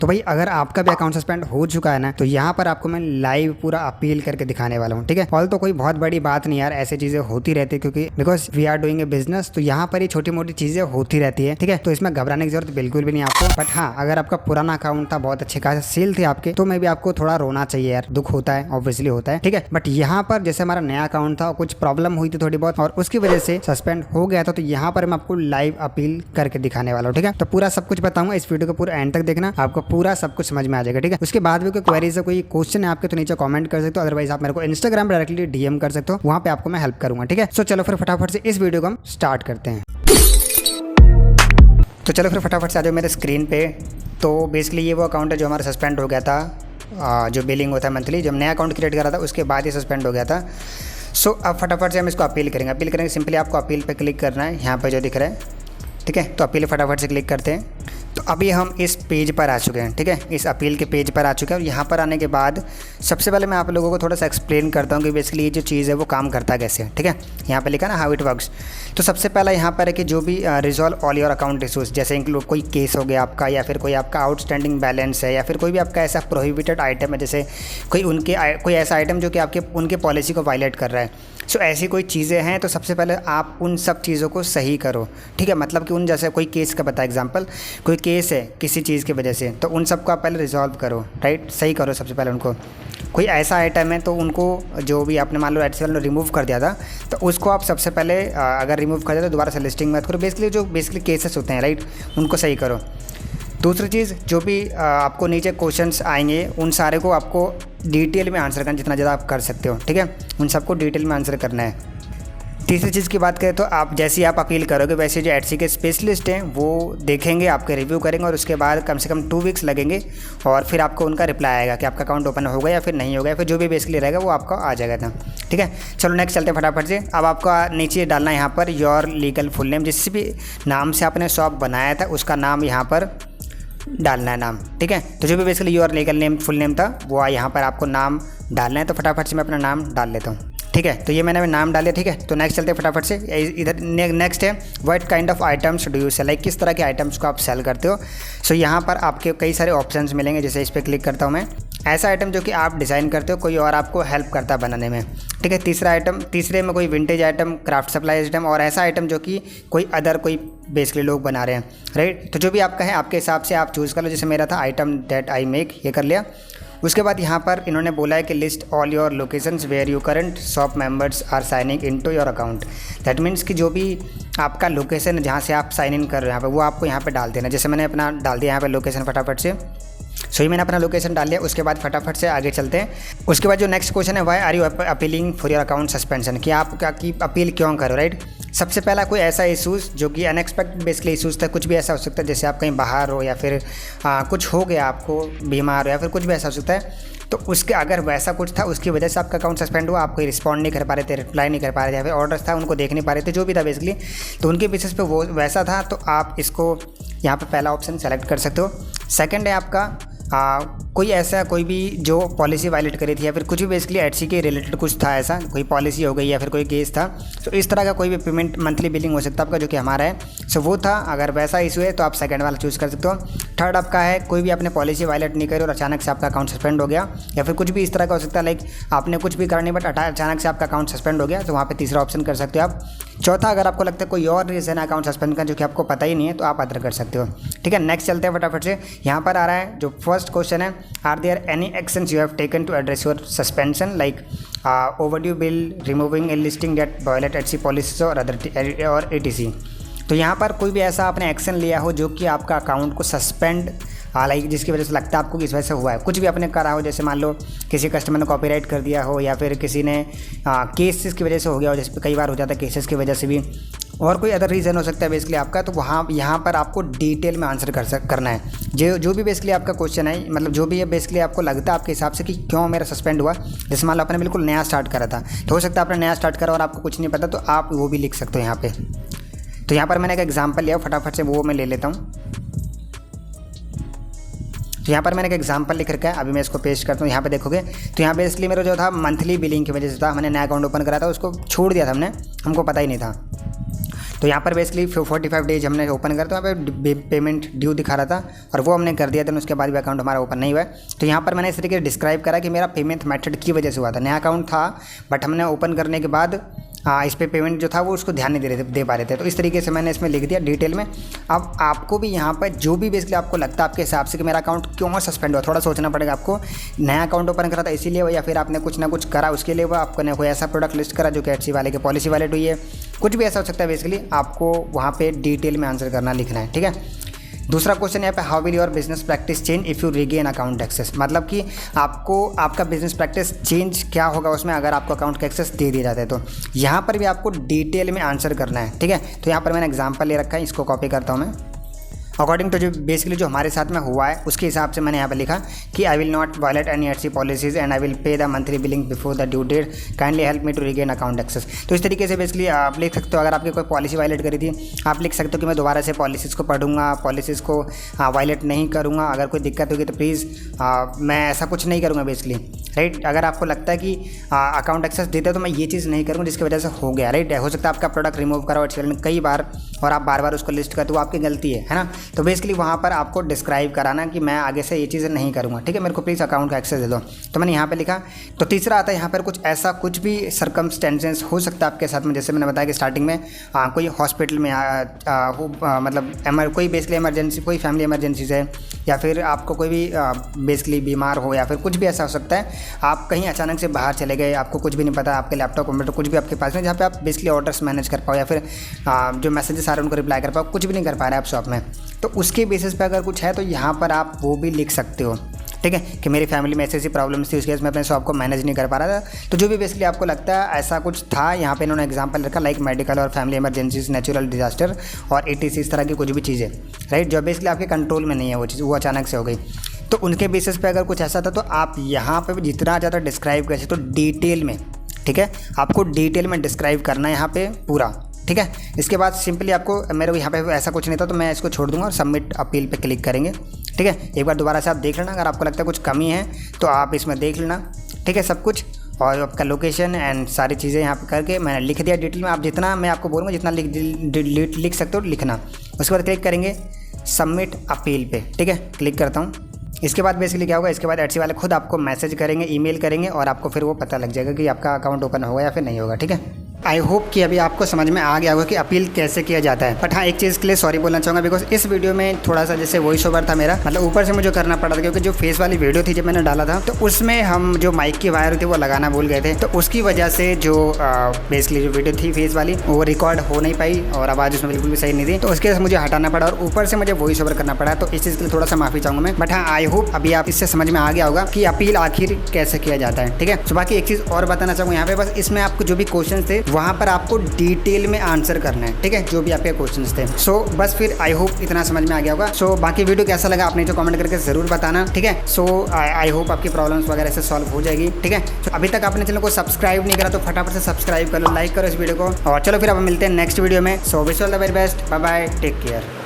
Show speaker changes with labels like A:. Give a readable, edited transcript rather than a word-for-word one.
A: तो भाई अगर आपका भी अकाउंट सस्पेंड हो चुका है ना, तो यहाँ पर आपको मैं लाइव पूरा अपील करके दिखाने वाला हूँ, ठीक है। ऑल तो कोई बहुत बड़ी बात नहीं यार, ऐसी चीजें होती रहती है क्योंकि because we are doing a business, तो यहाँ पर ही छोटी मोटी चीजें होती रहती है, ठीक है। तो इसमें घबराने की जरूरत बिल्कुल भी नहीं आपको। बट हाँ, अगर आपका पुराना अकाउंट था, बहुत अच्छे खासे सेल थे आपके, तो मैं भी आपको थोड़ा रोना चाहिए यार, दुख होता है, ऑब्वियसली होता है, ठीक है। बट यहाँ पर जैसे हमारा नया अकाउंट था, कुछ प्रॉब्लम हुई थी थोड़ी बहुत और उसकी वजह से सस्पेंड हो गया था, तो यहाँ पर मैं आपको लाइव अपील करके दिखाने वाला हूँ, ठीक है। तो पूरा सब कुछ बताऊंगा, इस वीडियो को पूरा एंड तक देखना, आपको पूरा सब कुछ समझ में आ जाएगा, ठीक है। उसके बाद भी कोई क्वेरीज है, कोई क्वेश्चन है आपके, तो नीचे कमेंट कर सकते हो, अदरवाइज आप मेरे को इंस्टाग्राम पर डायरेक्टली डीएम कर सकते हो, वहां पे आपको मैं हेल्प करूंगा, ठीक है। सो चलो फिर फटाफट से इस वीडियो को हम स्टार्ट करते हैं। तो चलो फिर फटाफट से आ जाओ मेरे स्क्रीन पे। तो बेसिकली ये वो अकाउंट है जो हमारा सस्पेंड हो गया था, जो बिलिंग होता है मंथली, जब नया अकाउंट क्रिएट करा था उसके बाद ही सस्पेंड हो गया था। सो अब फटाफट से हम इसको अपील करेंगे। अपील करेंगे सिंपली आपको अपील पे क्लिक करना है, यहाँ पर जो दिख रहा है, ठीक है। तो अपील फटाफट से क्लिक करते हैं। तो अभी हम इस पेज पर आ चुके हैं, ठीक है, इस अपील के पेज पर आ चुके हैं। और यहाँ पर आने के बाद सबसे पहले मैं आप लोगों को थोड़ा सा एक्सप्लेन करता हूँ कि बेसिकली ये जो चीज़ है वो काम करता कैसे, ठीक है। यहाँ पे लिखा ना हाउ इट वर्क्स। तो सबसे पहला यहाँ पर है कि जो भी resolve all your account issues, जैसे इंक्लूड कोई केस हो गया आपका, या फिर कोई आपका आउटस्टैंडिंग बैलेंस है, या फिर कोई भी आपका ऐसा प्रोहिबिटेड आइटम है, जैसे कोई ऐसा आइटम जो कि आपके उनके पॉलिसी को वायलेट कर रहा है। सो ऐसी कोई चीज़ें हैं तो सबसे पहले आप उन सब चीज़ों को सही करो, ठीक है। मतलब कि उन जैसे कोई केस का बता एग्जांपल, कोई केस है किसी चीज़ की वजह से, तो उन सब को आप पहले रिजॉल्व करो, राइट, सही करो सबसे पहले उनको। कोई ऐसा आइटम है तो उनको जो भी आपने मान लो एडसेल ने रिमूव कर दिया था, तो उसको आप सबसे पहले अगर रिमूव कर दिया तो दोबारा से लिस्टिंग मत करो। बेसिकली केसेस होते हैं, राइट, उनको सही करो। दूसरी चीज़, जो भी आपको नीचे क्वेश्चंस आएंगे उन सारे को आपको डिटेल में आंसर करना, जितना ज़्यादा आप कर सकते हो, ठीक है, उन सबको डिटेल में आंसर करना है। तीसरी चीज़ की बात करें तो आप जैसे ही आप अपील करोगे वैसे जो एडसी के स्पेशलिस्ट हैं वो देखेंगे, आपके रिव्यू करेंगे, और उसके बाद कम से कम 2 वीक्स लगेंगे और फिर आपको उनका रिप्लाई आएगा कि आपका अकाउंट ओपन होगा या फिर नहीं होगा, या फिर जो भी बेसिकली रहेगा वो आपका आ जाएगा था, ठीक है। चलो नेक्स्ट चलते हैं फटाफट से। अब आपका नीचे डालना है यहाँ per your legal full name, जिस भी नाम से आपने शॉप बनाया था उसका नाम यहाँ पर डालना है, नाम, ठीक है। तो जो भी basically your legal name full name था वो यहाँ पर आपको नाम डालना है। तो फटाफट से मैं अपना नाम डाल लेता हूँ, ठीक है। तो ये मैंने नाम डाल लिया, ठीक है। तो नेक्स्ट चलते हैं फटाफट से। इधर नेक्स्ट है what kind of items do you sell, like किस तरह के आइटम्स को आप सेल करते हो। सो यहाँ पर आपके कई सारे ऑप्शंस मिलेंगे, जैसे इस पर क्लिक करता हूँ मैं, ऐसा आइटम जो कि आप डिज़ाइन करते हो, कोई और आपको हेल्प करता है बनाने में, ठीक है। तीसरे में कोई vintage item, craft supply item, और ऐसा आइटम जो कि कोई बेसिकली लोग बना रहे हैं, राइट। तो जो भी आपका है आपके हिसाब से आप चूज़ कर लो। जैसे मेरा था आइटम दैट आई मेक, ये कर लिया। उसके बाद यहाँ पर इन्होंने बोला है कि list all your locations where you current shop members are signing into your account. That means कि जो भी आपका लोकेशन है जहाँ से आप साइन इन कर रहे हो यहाँ पे, वो आपको यहाँ पे डाल देना। जैसे मैंने अपना डाल दिया यहाँ पे लोकेशन फटाफट से। सो ये मैंने अपना लोकेशन डाल लिया। उसके बाद फटाफट से आगे चलते हैं। उसके बाद जो नेक्स्ट क्वेश्चन है, why are you appealing for your account suspension, कि आप की अपील क्यों करो, राइट। सबसे पहला कोई ऐसा इशूज़ जो कि अनएक्सपेक्टेड बेसिकली इशूज़ था, कुछ भी ऐसा हो सकता है, जैसे आप कहीं बाहर हो या फिर कुछ हो गया, आपको बीमार हो या फिर कुछ भी ऐसा हो सकता है। तो उसके अगर वैसा कुछ था उसकी वजह से आपका अकाउंट सस्पेंड हुआ, आप कोई रिस्पॉन्ड नहीं कर पा रहे थे, रिप्लाई नहीं कर पा रहे थे, या फिर ऑर्डर्स था उनको देख नहीं पा रहे थे, जो भी था बेसिकली, तो उनके बेसिस पे वो वैसा था, तो आप इसको यहाँ पे पहला ऑप्शन सेलेक्ट कर सकते हो। सेकंड है आपका कोई भी जो पॉलिसी वायलेट करी थी, या फिर कुछ भी बेसिकली एडसी के रिलेटेड कुछ था, ऐसा कोई पॉलिसी हो गई या फिर कोई केस था, तो इस तरह का कोई भी पेमेंट मंथली बिलिंग हो सकता है आपका, जो कि हमारा है। सो वो था, अगर वैसा इशू है तो आप सेकंड वाला चूज़ कर सकते हो। थर्ड आपका है कोई भी आपने पॉलिसी वायलेट नहीं करी और अचानक से आपका अकाउंट सस्पेंड हो गया, या फिर कुछ भी इस तरह का हो सकता है, लाइक आपने कुछ भी करा नहीं बट अचानक से आपका अकाउंट सस्पेंड हो गया, तो वहाँ पर तीसरा ऑप्शन कर सकते हो आप। चौथा, अगर आपको लगता है कोई और रीज़न है अकाउंट सस्पेंड का जो कि आपको पता ही नहीं है, तो आप अदर कर सकते हो, ठीक है। नेक्स्ट चलते हैं फटाफट से। यहाँ पर आ रहा है जो फर्स्ट क्वेश्चन है, are there any actions you have taken to address your suspension, like overdue bill, removing a listing that violate Etsy policies और अदर और एटीसी। तो यहाँ पर कोई भी ऐसा आपने एक्शन लिया हो जो कि आपका अकाउंट को सस्पेंड लाइक जिसकी वजह से लगता है आपको कि इस वजह से हुआ है, कुछ भी आपने करा हो, जैसे मान लो किसी कस्टमर ने कॉपीराइट कर दिया हो, या फिर किसी ने केसेस की वजह से हो गया हो, जैसे कई बार हो जाता है केसेस की वजह से भी, और कोई अदर रीज़न हो सकता है बेसिकली आपका, तो वहाँ यहाँ पर आपको डिटेल में आंसर करना है। जो भी बेसिकली आपका क्वेश्चन है, मतलब जो भी है बेसिकली आपको लगता है आपके हिसाब से कि क्यों मेरा सस्पेंड हुआ। जैसे मान लो आपने बिल्कुल नया स्टार्ट करा था, तो हो सकता है आपने नया स्टार्ट करा और आपको कुछ नहीं पता, तो आप वो भी लिख सकते हो यहाँ पे। तो यहाँ पर मैंने एक एग्जाम्पल लिया, फटाफट से वो मैं ले लेता हूँ। तो यहाँ पर मैंने एक एग्जांपल लिख रखा है, अभी मैं इसको पेस्ट करता हूँ। यहाँ पे देखोगे तो यहाँ बेसिकली मेरा जो था मंथली बिलिंग की वजह से था, मैंने नया अकाउंट ओपन करा था, उसको छोड़ दिया था हमने, हमको पता ही नहीं था। तो यहाँ पर बेसिकली 45 डेज हमने ओपन करा, तो यहाँ पे पेमेंट ड्यू दिखा रहा था और वो हमने कर दिया था, उसके बाद भी अकाउंट हमारा ओपन नहीं हुआ। तो यहाँ पर मैंने इस तरीके से डिस्क्राइब करा कि मेरा पेमेंट मेथड की वजह से हुआ था। नया अकाउंट था बट हमने ओपन करने के बाद इस पर पेमेंट जो था वो उसको ध्यान नहीं दे पा रहे थे। तो इस तरीके से मैंने इसमें लिख दिया डिटेल में। अब आपको भी यहाँ पर जो भी बेसिकली आपको लगता है आपके हिसाब से कि मेरा अकाउंट क्यों सस्पेंड हुआ, थोड़ा सोचना पड़ेगा आपको। नया अकाउंट ओपन करा था इसीलिए, या फिर आपने कुछ ना कुछ करा उसके लिए, वो आपने कोई ऐसा प्रोडक्ट लिस्ट करा जो कि HDFC वाले के पॉलिसी वॉलेट हुई है, कुछ भी ऐसा हो सकता है। बेसिकली आपको वहाँ पे डिटेल में आंसर करना लिखना है, ठीक है। दूसरा क्वेश्चन यहाँ पे, how will your business practice change if you regain account access, मतलब कि आपको आपका बिजनेस प्रैक्टिस चेंज क्या होगा उसमें अगर आपको अकाउंट का एक्सेस दे दिया जाता है। तो यहाँ पर भी आपको डिटेल में आंसर करना है, ठीक है। तो यहाँ पर मैंने एग्जांपल ले रखा है, इसको कॉपी करता हूँ मैं। अकॉर्डिंग टू जो बेसिकली जो हमारे साथ में हुआ है उसके हिसाब से मैंने यहाँ पे लिखा कि I will not violate any HDFC policies and I will pay the monthly billing before the due date, kindly help me to regain account access. तो इस तरीके से बेसिकली आप लिख सकते हो, अगर आपकी कोई पॉलिसी वायलेट करी थी आप लिख सकते हो कि मैं दोबारा से पॉलिसीज़ को पढ़ूंगा, पॉलिसीज़ को वायलेट नहीं करूँगा, अगर कोई दिक्कत होगी तो प्लीज़ मैं ऐसा कुछ नहीं करूँगा बेसिकली, राइट। अगर आपको लगता है कि अकाउंट एक्सेस देते हो तो मैं ये चीज़ नहीं करूँगा जिसकी वजह से हो गया, राइट। हो सकता है आपका प्रोडक्ट रिमूव करा हो कई बार और आप बार बार उसको लिस्ट करते हो, आपकी गलती है ना। तो बेसिकली वहाँ पर आपको डिस्क्राइब कराना कि मैं आगे से ये चीज़ें नहीं करूँगा, ठीक है, मेरे को प्लीज़ अकाउंट का एक्सेस दे दो। तो मैंने यहाँ पे लिखा। तो तीसरा आता है यहाँ पर कुछ ऐसा कुछ भी सर्कमस्टेंसेस हो सकता है आपके साथ में, जैसे मैंने बताया कि स्टार्टिंग में कोई हॉस्पिटल में मतलब कोई बेसिकली इमरजेंसी, कोई फैमिली इमरजेंसीज है, या फिर आपको कोई भी बेसिकली बीमार हो, या फिर कुछ भी ऐसा हो सकता है। आप कहीं अचानक से बाहर चले गए, आपको कुछ भी नहीं पता, आपके लैपटॉप कंप्यूटर कुछ भी आपके पास नहीं, जहाँ पे आप बेसिकली ऑर्डर्स मैनेज कर पाओ, या फिर जो मैसेजेस आ रहे हैं उनको रिप्लाई कर पाओ, कुछ भी नहीं कर पा रहे आप शॉप में। तो उसके बेसिस पे अगर कुछ है तो यहाँ पर आप वो भी लिख सकते हो, ठीक है, कि मेरी फैमिली में ऐसी प्रॉब्लम्स थी, उसके वजह से मैं अपने शॉप को मैनेज नहीं कर पा रहा था। तो जो भी बेसिकली आपको लगता है ऐसा कुछ था, यहाँ पे इन्होंने एग्जांपल रखा लाइक मेडिकल और फैमिली इमरजेंसीज, नेचुरल डिजास्टर और ETC, इस तरह की कुछ भी चीज़ें, राइट, जो बेसिकली आपके कंट्रोल में नहीं है वो चीज़, वो अचानक से हो गई। तो उनके बेसिस पे अगर कुछ ऐसा था तो आप यहाँ पे भी जितना ज़्यादा डिस्क्राइब कर सकते तो डिटेल में, ठीक है, आपको डिटेल में डिस्क्राइब करना है यहाँ पे पूरा, ठीक है। इसके बाद सिंपली आपको, मेरे को यहाँ पे ऐसा कुछ नहीं था तो मैं इसको छोड़ दूंगा और सबमिट अपील पे क्लिक करेंगे, ठीक है। एक बार दोबारा से आप देख लेना, अगर आपको लगता है कुछ कमी है तो आप इसमें देख लेना, ठीक है, सब कुछ। और आपका लोकेशन एंड सारी चीज़ें यहाँ पे करके मैंने लिख दिया डिटेल में। आप जितना मैं आपको बोलूँगा जितना लिख सकते हो लिखना। उसके बाद क्लिक करेंगे सबमिट अपील पे, ठीक है, क्लिक करता हूँ। इसके बाद बेसिकली क्या होगा, इसके बाद HDFC वाले खुद आपको मैसेज करेंगे, ईमेल करेंगे और आपको फिर वो पता लग जाएगा कि आपका अकाउंट ओपन होगा या फिर नहीं होगा, ठीक है। आई होप कि अभी आपको समझ में आ गया होगा कि अपील कैसे किया जाता है। बट हाँ, एक चीज़ के लिए सॉरी बोलना चाहूँगा, बिकॉज इस वीडियो में थोड़ा सा जैसे वॉइस ओवर था मेरा, मतलब ऊपर से मुझे करना पड़ा था, क्योंकि जो फेस वाली वीडियो थी जब मैंने डाला था तो उसमें हम जो माइक की वायर थी वो लगाना भूल गए थे। तो उसकी वजह से जो बेसिकली जो वीडियो थी फेस वाली वो रिकॉर्ड हो नहीं पाई और आवाज़ उसमें बिल्कुल भी सही नहीं थी, तो उसके मुझे हटाना पड़ा और ऊपर से मुझे वॉइस ओवर करना पड़ा। तो इस चीज़ के लिए थोड़ा सा माफ़ी चाहूँगा मैं। बट हाँ, आई होप अभी आप इससे समझ में आ गया होगा कि अपील आखिर कैसे किया जाता है, ठीक है। तो बाकी एक चीज़ और बताना चाहूँगा यहाँ पे, बस इसमें आपको जो भी क्वेश्चन थे वहाँ पर आपको डिटेल में आंसर करना है, ठीक है, जो भी आपके क्वेश्चंस थे। सो बस फिर आई होप इतना समझ में आ गया होगा। सो बाकी वीडियो कैसा लगा आपने जो कमेंट करके जरूर बताना, ठीक है। सो आई होप आपकी प्रॉब्लम्स वगैरह से सॉल्व हो जाएगी, ठीक है। तो अभी तक आपने चैनल को सब्सक्राइब नहीं करा तो फटाफट से सब्सक्राइब कर लो, लाइक करो इस वीडियो को, और चलो फिर अब मिलते हैं नेक्स्ट वीडियो में। So wish all the very best, bye bye, take care.